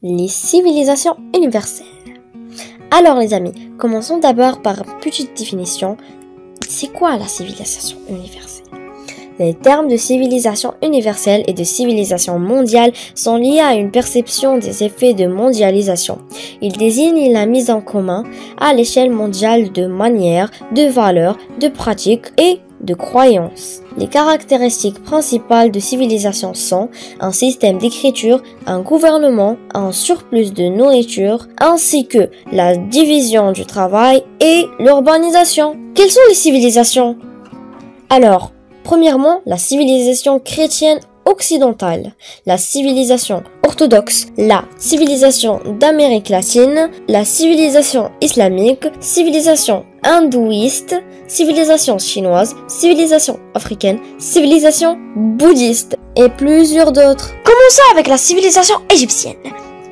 Les civilisations universelles. Alors les amis, commençons d'abord par une petite définition. C'est quoi la civilisation universelle? Les termes de civilisation universelle et de civilisation mondiale sont liés à une perception des effets de mondialisation. Ils désignent la mise en commun à l'échelle mondiale de manières, de valeurs, de pratiques et de croyances. Les caractéristiques principales de civilisation sont un système d'écriture, un gouvernement, un surplus de nourriture, ainsi que la division du travail et l'urbanisation. Quelles sont les civilisations? Alors, premièrement, la civilisation chrétienne occidentale, la civilisation orthodoxe, la civilisation d'Amérique latine, la civilisation islamique, civilisation hindouiste, civilisation chinoise, civilisation africaine, civilisation bouddhiste et plusieurs d'autres. Commençons avec la civilisation égyptienne.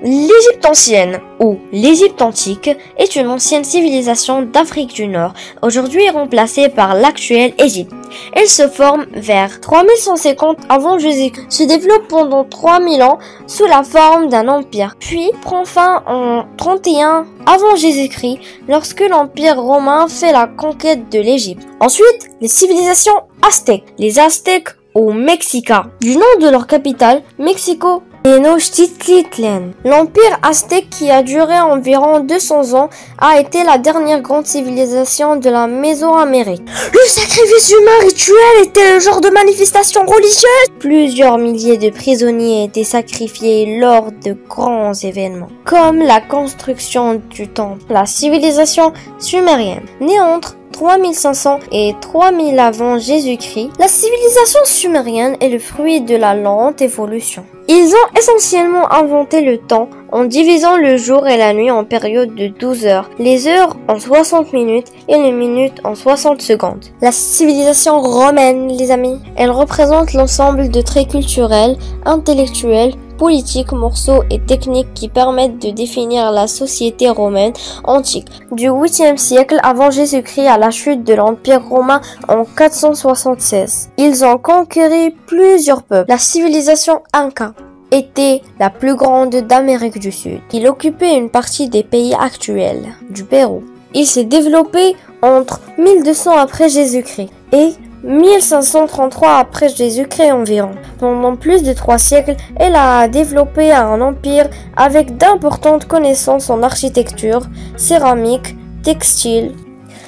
L'Égypte ancienne ou l'Égypte antique est une ancienne civilisation d'Afrique du Nord, aujourd'hui remplacée par l'actuelle Égypte. Elle se forme vers 3150 avant Jésus-Christ, se développe pendant 3000 ans sous la forme d'un empire, puis prend fin en 31 avant Jésus-Christ lorsque l'empire romain fait la conquête de l'Égypte. Ensuite, les civilisations aztèques. Les Aztèques au Mexica, du nom de leur capitale, Mexico. Tenochtitlan. L'empire aztèque qui a duré environ 200 ans a été la dernière grande civilisation de la Mésoamérique. Le sacrifice humain rituel était le genre de manifestation religieuse. Plusieurs milliers de prisonniers étaient sacrifiés lors de grands événements, comme la construction du temple. La civilisation sumérienne, née entre 3500 et 3000 avant Jésus-Christ, la civilisation sumérienne est le fruit de la lente évolution. Ils ont essentiellement inventé le temps en divisant le jour et la nuit en périodes de 12 heures, les heures en 60 minutes et les minutes en 60 secondes. La civilisation romaine, les amis, elle représente l'ensemble de traits culturels, intellectuels, politiques, morceaux et techniques qui permettent de définir la société romaine antique, du 8e siècle avant Jésus-Christ à la chute de l'Empire romain en 476. Ils ont conquéri plusieurs peuples. La civilisation Inca était la plus grande d'Amérique du Sud. Il occupait une partie des pays actuels, du Pérou. Il s'est développé entre 1200 après Jésus-Christ et 1533 après Jésus-Christ environ. Pendant plus de 3 siècles, elle a développé un empire avec d'importantes connaissances en architecture, céramique, textile.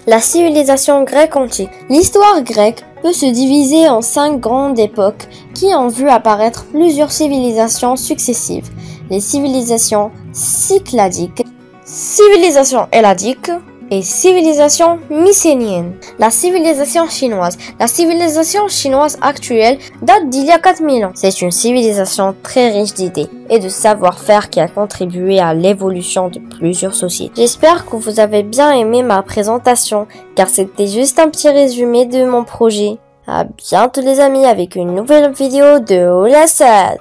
La civilisation grecque antique. L'histoire grecque peut se diviser en 5 grandes époques qui ont vu apparaître plusieurs civilisations successives. Les civilisations cycladiques, civilisation helladique et civilisation mycénienne. La civilisation chinoise. La civilisation chinoise actuelle date d'il y a 4000 ans. C'est une civilisation très riche d'idées et de savoir-faire qui a contribué à l'évolution de plusieurs sociétés. J'espère que vous avez bien aimé ma présentation, car c'était juste un petit résumé de mon projet. À bientôt les amis avec une nouvelle vidéo de Olasad.